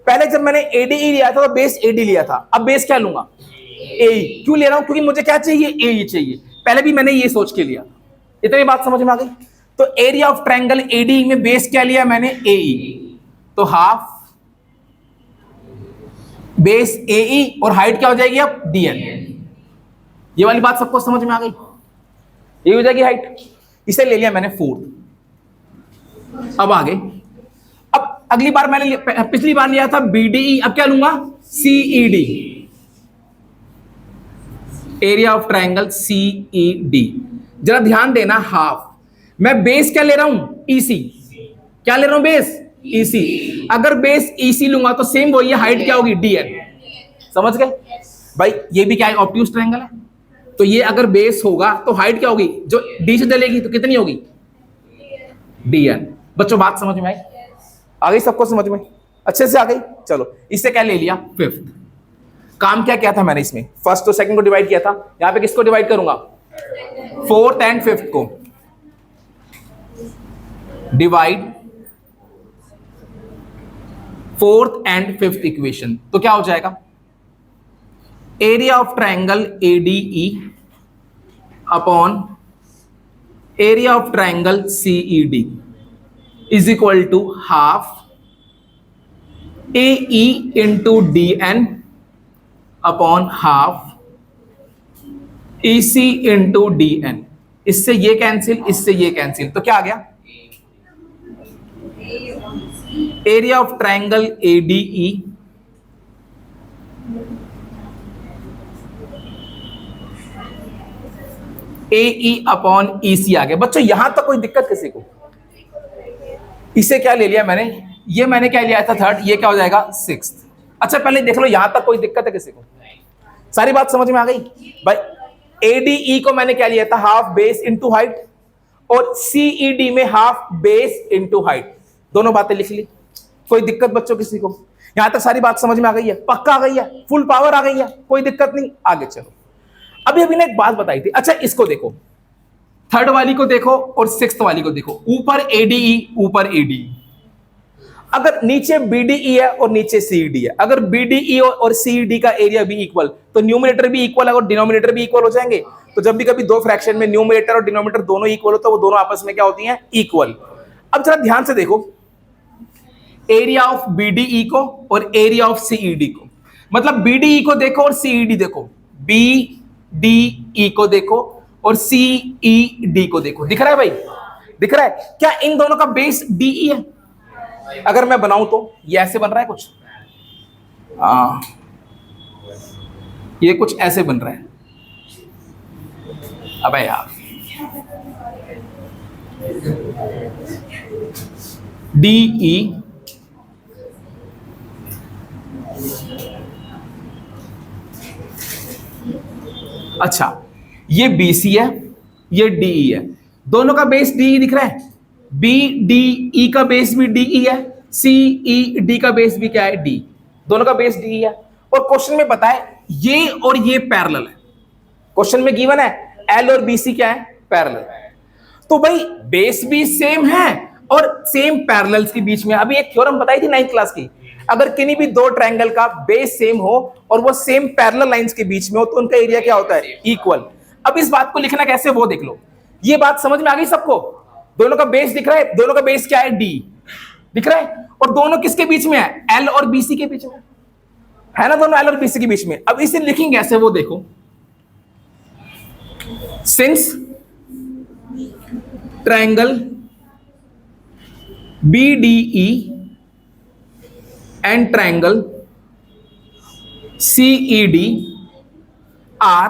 पहले जब मैंने एडीई लिया था तो बेस एडी लिया था, अब बेस क्या लूंगा, एई। क्यों ले रहा हूं, क्योंकि मुझे क्या चाहिए, एई चाहिए। पहले भी मैंने ये सोच के लिया। इतनी बात समझ में आ गई? तो एरिया ऑफ ट्रायंगल एडी में बेस क्या लिया मैंने, एई, तो हाफ बेस एई और हाइट क्या हो जाएगी अब, डीएन। ये वाली बात सबको समझ में आ गई? ये हो जाएगी हाइट। इसे ले लिया मैंने 4। अब आगे, अब अगली बार मैंने पिछली बार लिया था बीडीई, अब क्या लूंगा, CED, area of triangle CED. जरा ध्यान देना, हाफ मैं बेस क्या ले रहा हूं, ईसी। क्या ले रहा हूं, बेस ईसी। अगर बेस ईसी लूंगा तो सेम वही है, हाइट क्या होगी, डीएन। समझ गए भाई? ये भी क्या है, ऑब्ट्यूज ट्रायंगल है, तो ये अगर बेस होगा तो हाइट क्या होगी, जो डी से चलेगी तो कितनी होगी, डीएन। बच्चों बात समझ में आई? आ गई सबको समझ में, अच्छे से आ गई? चलो इससे क्या ले लिया, फिफ्थ। काम क्या किया था मैंने इसमें, फर्स्ट और सेकंड को डिवाइड किया था, यहां पे किसको डिवाइड करूंगा, फोर्थ एंड फिफ्थ को। Divide fourth and fifth equation, तो क्या हो जाएगा, area of triangle ADE upon area of triangle CED is equal to half AE into D N upon half EC into D N. इससे ये cancel, इससे ये cancel, तो क्या आ गया, area of triangle ADE AE upon EC आ गया। बच्चों यहां तक कोई दिक्कत किसी को? इसे क्या ले लिया मैंने, ये मैंने क्या लिया था थर्ड, ये क्या हो जाएगा, सिक्स्थ। अच्छा पहले देख लो यहां तक कोई दिक्कत है किसी को? सारी बात समझ में आ गई भाई? ADE को मैंने क्या लिया था, हाफ बेस इंटू हाइट, और CED में हाफ बेस इंटू हाइट। दोनों बातें लिख ली। कोई दिक्कत बच्चों किसी को? यहां तक सारी बात समझ में आ गई है, पक्का आ गई है, फुल पावर आ गई है, कोई दिक्कत नहीं? आगे चलो। अभी अभी ने एक बात बताई थी। अच्छा इसको देखो, थर्ड वाली को देखो और सिक्स्थ वाली को देखो, ऊपर एडीई ऊपर एडीई। अगर नीचे बीडीई है और नीचे सीईडी है, अगर बीडीई और सीईडी का एरिया भी इक्वल, तो न्यूमरेटर भी इक्वल है और डिनोमिनेटर भी इक्वल हो जाएंगे। तो जब भी कभी दो फ्रैक्शन में न्यूमरेटर और डिनोमिनेटर दोनों इक्वल हो तो वो दोनों आपस में क्या होती हैं? इक्वल। अब जरा ध्यान से देखो, एरिया ऑफ बीडीई को और एरिया ऑफ सीईडी को, मतलब बीडीई को देखो और सीईडी देखो, बीडीई को देखो और सीईडी को देखो। दिख रहा है भाई? दिख रहा है? क्या इन दोनों का बेस डीई है? अगर मैं बनाऊं तो ये ऐसे बन रहा है कुछ, ये कुछ ऐसे बन रहा है। अबे यार, डीई अच्छा, ये बीसी है, ये डीई है, दोनों का बेस डीई दिख रहा है। बीडीई का बेस भी डीई है, सीईडी का बेस भी क्या है? डी। दोनों का बेस डीई है। और क्वेश्चन में पता है ये और ये पैरेलल है। क्वेश्चन में गिवन है एल और बीसी क्या है? पैरेलल। तो भाई बेस भी सेम है और सेम पैरेलल्स के बीच में, अभी एक थ्योरम बताई थी 9th क्लास की, अगर किन्हीं भी दो ट्रायंगल का बेस सेम हो और वो सेम पैरेलल लाइंस के बीच में हो तो उनका एरिया क्या होता है? इक्वल। अब इस बात को लिखना कैसे वो देख लो। ये बात समझ में आ गई सबको? दोनों का बेस दिख रहा है, दोनों का बेस क्या है? डी दिख रहा है। और दोनों किसके बीच में है? एल और बीसी के बीच में है ना, दोनों एल और बीसी के बीच में। अब इसे लिखेंगे कैसे वो देखो। Since triangle BDE and triangle CED are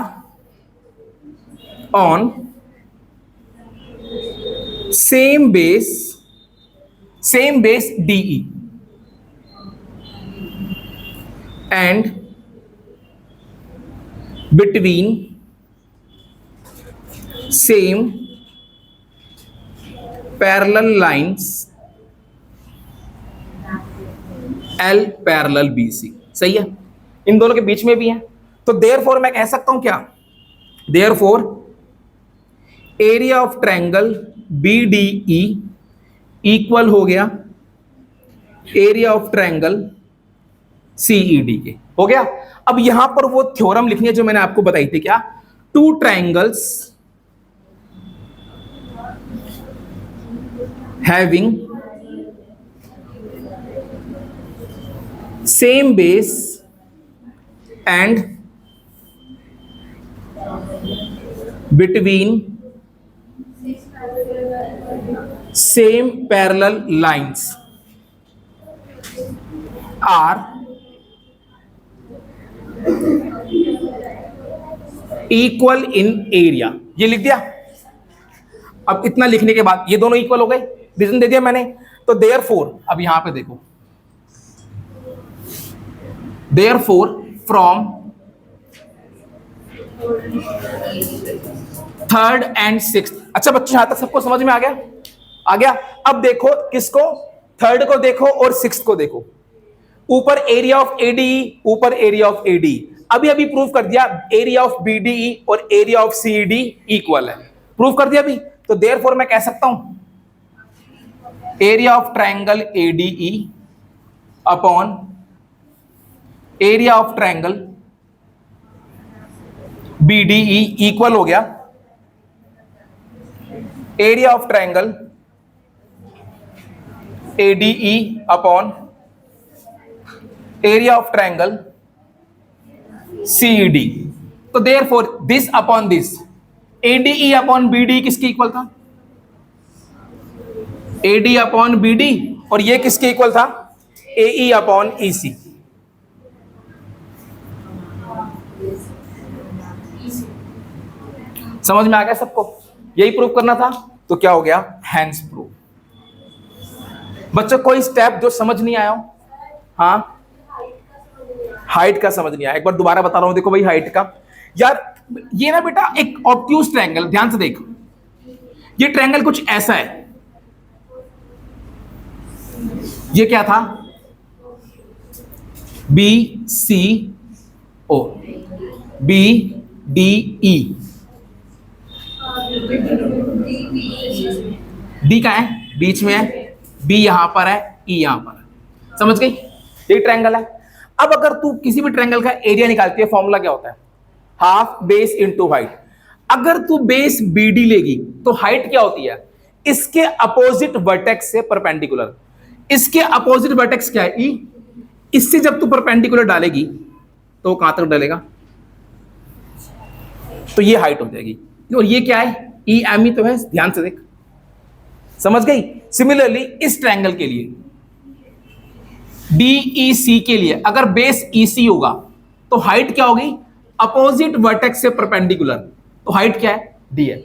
on same base DE and between same parallel lines L parallel BC। सही है? इन दोनों के बीच में भी है। तो therefore मैं कह सकता हूं क्या? therefore area of triangle BDE equal हो गया एरिया ऑफ ट्रायंगल CED के। हो गया? अब यहां पर वो थ्योरम लिखनी है जो मैंने आपको बताई थी, क्या? Two triangles having same base and between same parallel lines are equal in area। ये लिख दिया। अब इतना लिखने के बाद ये दोनों इक्वल हो गए, रीजन दे दिया मैंने। तो therefore अब यहां पे देखो, therefore from third and sixth. अच्छा बच्चों, यहां तक सबको समझ में आ गया? आ गया। अब देखो किसको, थर्ड को देखो और सिक्स्थ को देखो। ऊपर एरिया ऑफ एडीई, ऊपर एरिया ऑफ एडीई। अभी अभी प्रूव कर दिया एरिया ऑफ बीडीई और एरिया ऑफ सीईडी इक्वल है। प्रूव कर दिया अभी। तो देयरफॉर मैं कह सकता हूं area of triangle ADE upon area of triangle BDE equal हो गया area of triangle ADE upon area of triangle CED। तो therefore this upon this, ADE upon BD किसके इक्वल था? AD upon BD। और ये किसके इक्वल था? AE upon EC। समझ में आ गया सबको? यही प्रूव करना था। तो क्या हो गया? Hence prove. बच्चों कोई स्टेप जो समझ नहीं आया हो? हाँ, हाइट का समझ नहीं आया, एक बार दोबारा बता रहा हूं। देखो भाई हाइट का, यार ये ना बेटा एक ऑब्ट्यूज ट्रायंगल, ध्यान से देख। ये ट्रायंगल कुछ ऐसा है। ये क्या था? BCO BDE डी कहाँ है? बीच में है, बी यहां पर है, ई यहां पर है। समझ गई? ये ट्रायंगल है। अब अगर तू किसी भी ट्रायंगल का एरिया निकालती है, फॉर्मूला क्या होता है? Half base into height. अगर तू बेस बीडी लेगी तो हाइट क्या होती है? इसके अपोजिट वर्टेक्स से परपेंडिकुलर। इसके अपोजिट वर्टेक्स क्या है? ई। इससे जब तू परपेंडिकुलर डालेगी तो कहां तक डालेगा? तो ये हाइट हो जाएगी। और ये क्या है? ई एम ई तो है, ध्यान से देख। समझ गई? सिमिलरली इस ट्रायंगल के लिए DEC के लिए अगर बेस EC होगा तो हाइट क्या होगी? अपोजिट वर्टेक्स से परपेंडिकुलर। तो हाइट क्या है? D है।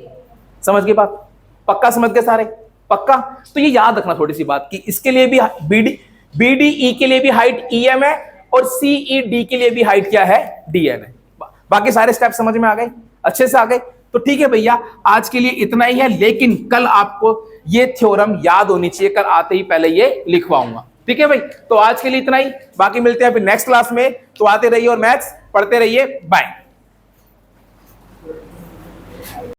समझ गए बात? पक्का समझ गए सारे? पक्का? तो ये याद रखना थोड़ी सी बात कि इसके लिए भी BDE के लिए भी हाइट EM है और CED के लिए भी हाइट क्या है? DM है। बाकी सारे स्टेप समझ में आ गए? अच्छे से आ गए? तो ठीक है भैया, आज के लिए इतना ही है, लेकिन कल आपको ये थ्योरम याद होनी चाहिए। कल आते ही पहले ये लिखवाऊंगा। ठीक है भाई? तो आज के लिए इतना ही, बाकी मिलते हैं फिर नेक्स्ट क्लास में। तो आते रहिए और मैथ्स पढ़ते रहिए। बाय।